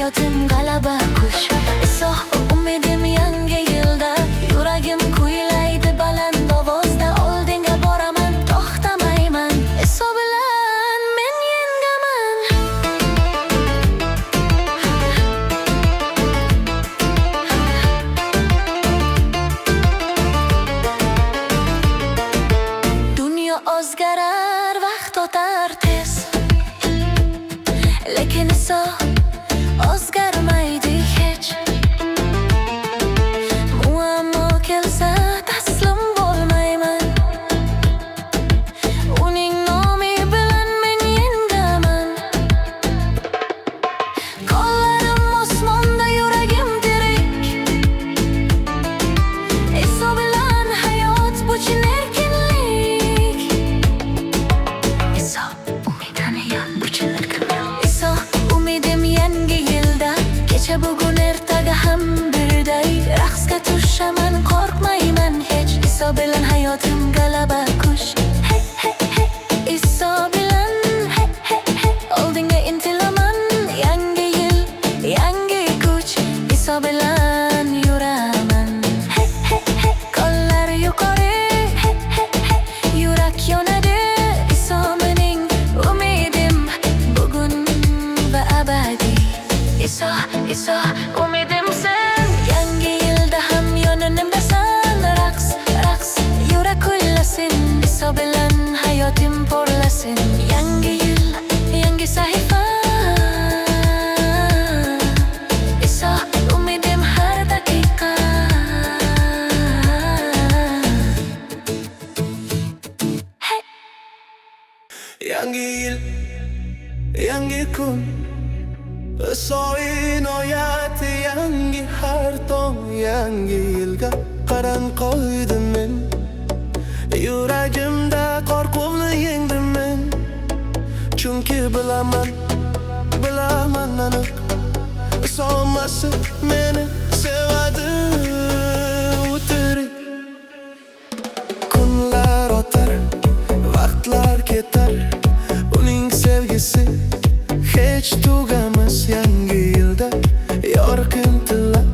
hayotim g'alaba qush. Isoh umidim yangi yilda, yuragim kuylaydi baland ovozda. Oldinga boraman, to'xtamayman, Iso bilan men yengaman. Dunyo o'zgarar, vaqt o'tar tez, lekin Iso o'zgarmaydi hech. Muammo kelsa taslim bo'lmayman, uning nomi bilan men yengaman. Qo'llarim osmonda, yuragim tirik, Iso bilan hayot bu chin erkinlik. Iso umidan hayot bu chin erkinlik. Iso umidim yangi yilda, kecha bugun ertaga ham birday. Raqsga tushaman, qo'rqmayman hech, Iso bilan hayotim g'alaba qush. Hey hey hey, Iso bilan hey hey hey, oldinga intilaman. Yangi yil, yangi kuch, Iso bilan yuraman. Hey hey hey, qo'llar yuqori, hey hey hey, yurak yonadi. Iso mening umidim bugun va abadiy. Iso, Iso umidimsan, yangi yilda ham yonimdasan. Raqs, raqs, yurak kuylasin, Iso bilan hayotim porlasin. Yangi yil, yangi sahifa, Iso umidim har daqiqa. Hey. Yangi yil, yangi kun, Iso inoyati yangi har tong. Yangi yilga qaram qo'ydim men, yuragimda qo'rquvni yengdim men. Chunki bilaman, bilaman aniq, Iso Masih meni sevadi, u tirik. Kunlar o'tar, vaqtlar ketar, uning sevgisi hech tugamas. Yangi yilda yorqin tilak,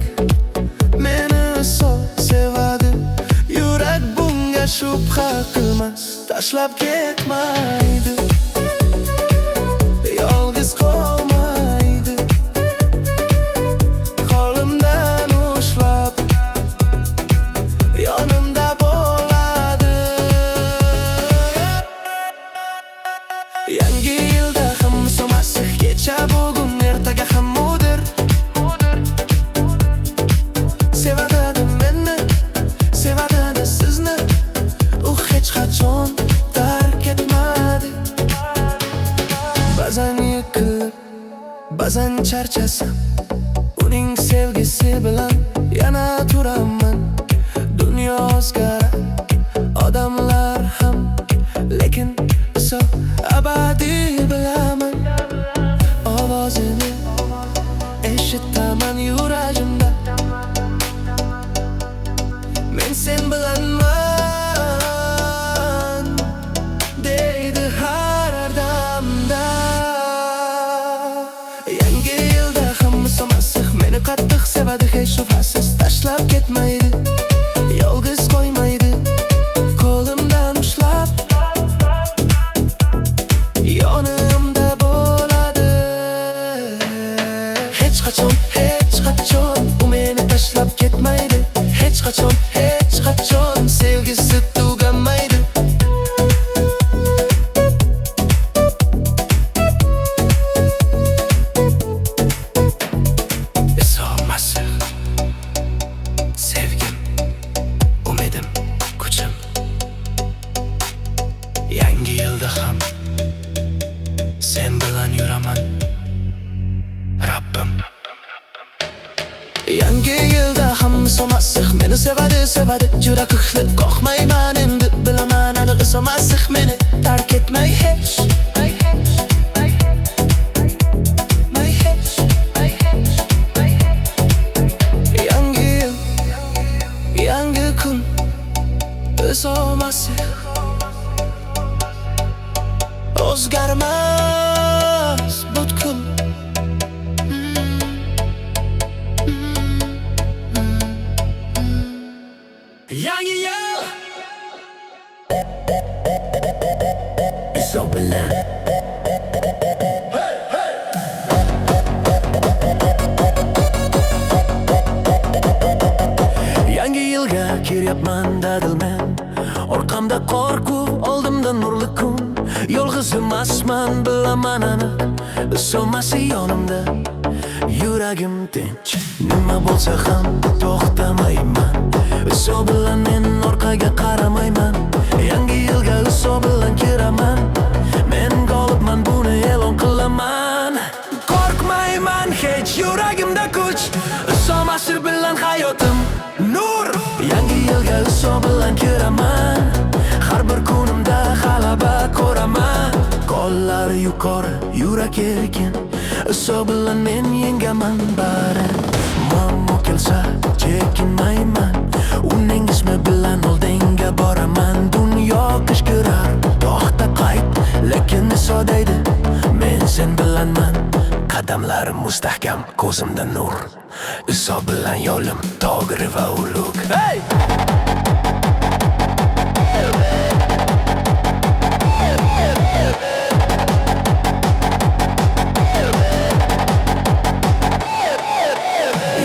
meni Iso sevadi, yurak bunga shubha qilmas. Tashlab ketmaydi, yolg'iz qolmaydi, qo'limdan ushlab yonimda bo'ladi. Yangi yilda ham Iso Masih, kecha bugun ertaga ham udir. Sevadi meni, sevadi sizni, u hech qachon tark etmadi. Ba'zan yiqilib, ba'zan charchasam, uning sevgisi bilan yana turaman. Dunyo o'zgarar, odamlar ham, lekin Iso abadiy bilaman. Ovozini eshitaman yuragimda, men sen bilanman deydi har damda. Yangi yilda ham Iso Masih meni qattiq sevadi, hech shubhasiz tashlab ketmaydi, yolg'iz qo'ymaydi, qo'limdan ushlab yonimda bo'ladi. Hech qachon, hech qachon u meni tashlab ketmaydi. Hech qachon, hech qachon sevgisi tugamaydi. Iso Masih, sevgim, umidim, kuchim. Yangi yilda ham sen bilan yuraman, Rabbim. Yangi yilda ham Iso Masih meni sevadi, sevadi, yurak uxlab qo'rqmayman endi. Bilaman aniq, Iso Masih meni tark etmay hech. Yangi yil, yangi kun, Iso Masih o'zgarmas butkul. yuribman dadil men. Orqamda qo'rquv, oldimda nurli kun. Yolg'iz emasman, bilaman aniq, so'masi yonimda. Yuragim tinch, nima bo'lsa ham to'xtamayman. Iso bilan men orqaga qaramayman. Yangi yilga iso bilan kiraman. Men g'olibman, buni e'lon qilaman. Qo'rqmayman hech, yuragimda kuch. Iso masir bilan hayotim nur. Yangi yilga iso bilan kiraman. Har bir kunimda g'alaba ko'raman. Qo'llar yuqori, yurak erkin. Iso bilan men yengaman bari. Muammo kelsa chekinmayman. Uning ismi bilan oldinga boraman. Dunyo qishqirar, to'xta qayt, lekin Iso deydi, men sen bilanman. Qadamlarim mustahkam, ko'zimda nur. Iso bilan yo'lim to'g'ri va ulug'. Hey!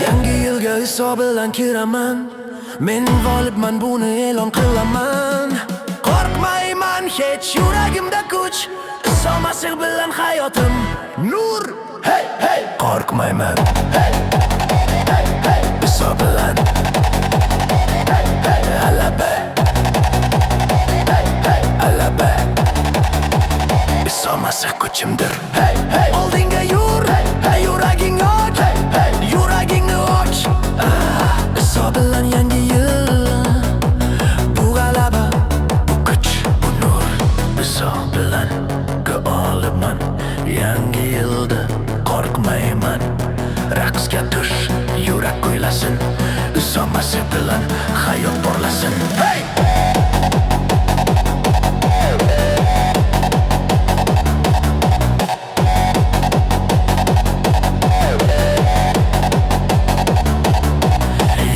Yangi yilga Iso bilan kiraman. Men g'olibman, buni e'lon qilaman. Qo'rqmayman hech, yuragimda kuch. Iso masih bilan hayotim nur. Hey hey, qo'rqmayman. Hey hey hey, Iso bilan. Hey hey, g'alaba. Hey hey, g'alaba. Iso masih kuchimdir. Hey hey, oldinga yur. Hey, yuraging och. Hey hey, yuragingni och. Iso bilan yangi yil. Bu g'alaba, bu kuch, bu nur. Iso bilan g'olibman. Yangi yilda qo'rqmayman. Raqsga tush, yurak kuylasin. Iso masih bilan hayot porlasin. Hey!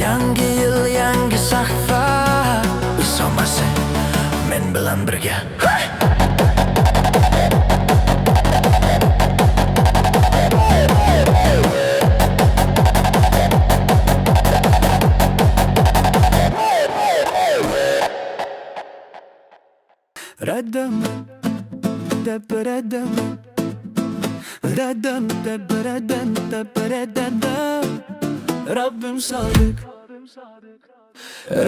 Yangi yil, yangi sahifo. Iso masih men bilan birga. Hey! Radam, radam, radam, radam, Rabbim sadık,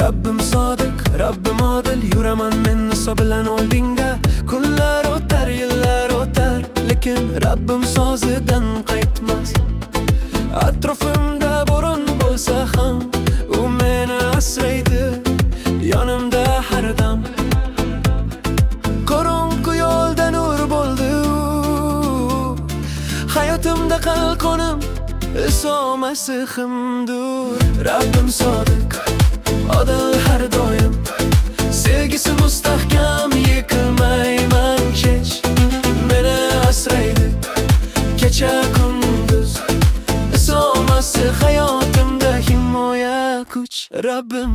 Rabbim sadık, Rabbim adil. Yuraman men Iso bilan oldinga. Kunlar o'tar, yillar o'tar, lekin Rabbim so'zidan qaytmas. Atrofimda bo'ron bo'lsa ham, u meni asraydi, yonimda har dam. Qorong'u yo'lda nur bo'ldi. Hayotimda qalqonim Iso masihimdir. Rabbim sodiq, odil har doim. Sevgisi mustahkam, yiqilmayman hech. Meni asraydi kecha kunduz. Iso masih hayotimda himoya kuch. Rabbim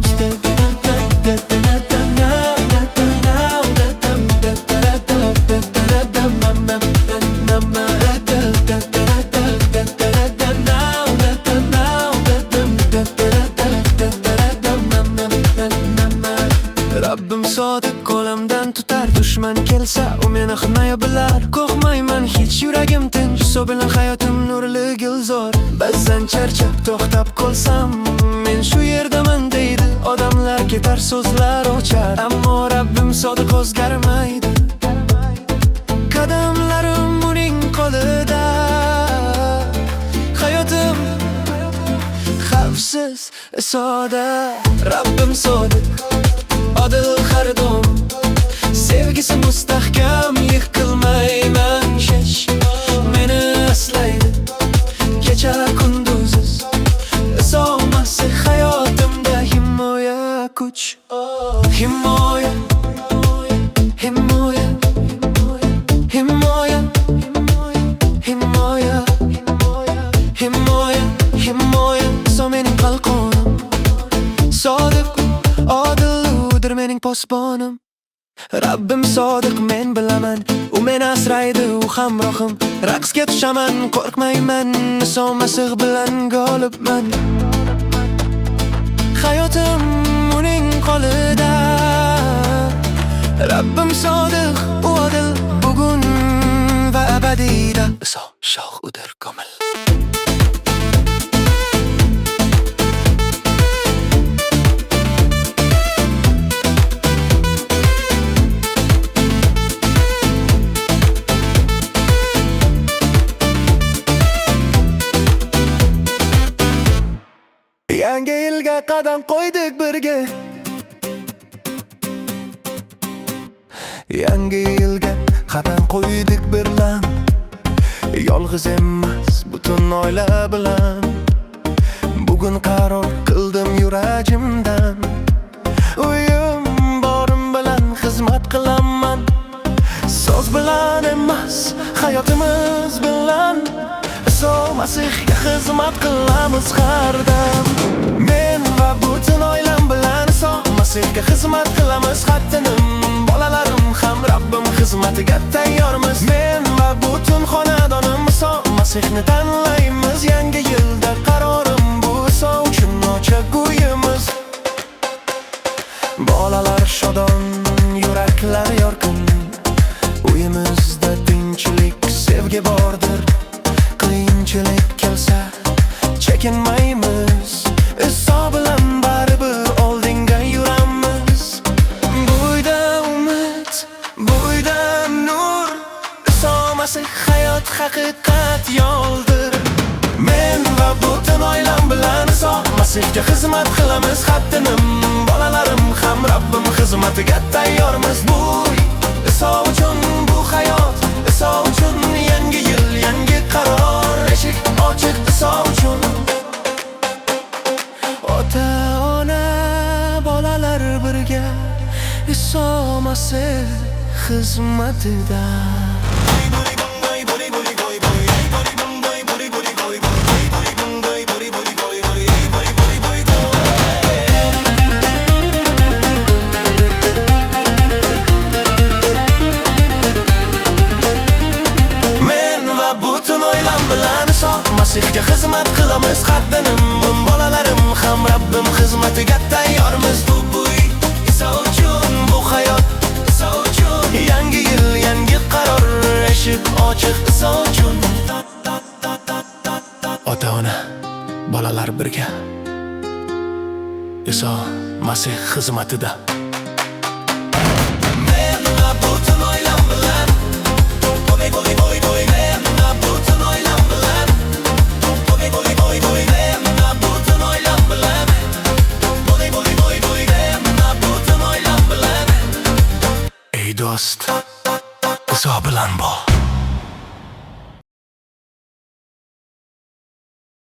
Rabbim sodiq, qo'limdan tutar. Dushman kelsa, u meni himoya bilar. Qo'rqmayman hech, yuragim tinch. Iso bilan hayotim nurli gulzor. Ba'zan charchab to'xtab qolsam, men shu yerdaman deydi odamlar. Ketar so'zlar ochar, ammo Rabbim sodiq, o'zgarmaydi. Qadamlarim uning qo'lida. Hayotim xavfsiz Isoda. Rabbim sodiq, odil har dom. Sevgisi mustahkam, yiqilmayman hech. Meni aslaydi kecha kunduziz. Iso masih hayotimda himoya kuch. Himoya, himoya, himoya, himoya, himoya, himoya. Iso mening qalqonim, sodiq, odil mening posbonim. Rabbim sodiq, men bilaman, u meni asraydi, u hamrohim. Raqsga tushaman, qo'rqmayman. Iso masih bilan g'olibman. hayotim uning qo'lida. Rabbim sodiq, u odil, bugun va abadiyda. Iso shoh udir komil. Yangi yilga qadam qo'ydik birga. Yangi yilga qadam qo'ydik birlan. Yolg'iz emas, butun oila bilan. Bugun qaror qildim yuragimdan. Uyim borim bilan xizmat qilaman. So'z bilan emas, hayotimiz bilan. Iso Masihga xizmat qilamiz har dam. Men va butun oilam bilan Iso Masihga xizmat qilamiz har tinim. Bolalarim ham Rabbim xizmatiga tayyormiz. Men va butun xonadonim Iso Masihni tanlaymiz. Yangi yilda qarorim bu, Iso uchun ochiq uyimiz. Bolalar shodon, yuraklar yorqin. Uyimizda tinchlik, sevgi bordir. Qiyinchilik kelsa chekinmaymiz. Iso bilan baribir oldinga yuramiz. Buyda umid, buyda nur. Iso Masih hayot, haqiqat yo'ldir. Men va butun oilam bilan Iso Masihga xizmat qilamiz har tinim. Bolalarim ham Rabbim xizmatiga tayyormiz. Bu Iso uchun bu hayot, Iso uchun yangi yil, yangi qaror. Eshik ochiq Iso uchun. Ota, ona, bolalar birga Iso Masih xizmatida. Masihga xizmat qilamiz har tinim. Bolalarim ham Rabbim xizmatiga tayyormiz. Bu Iso uchun, bu hayot Iso uchun. Yangi yil, yangi qaror. Eshik ochiq Iso uchun. Ota-ona, bolalar birga Iso Masih xizmatida. Men va butun oilam bilan do'st, Iso bilan bo'l.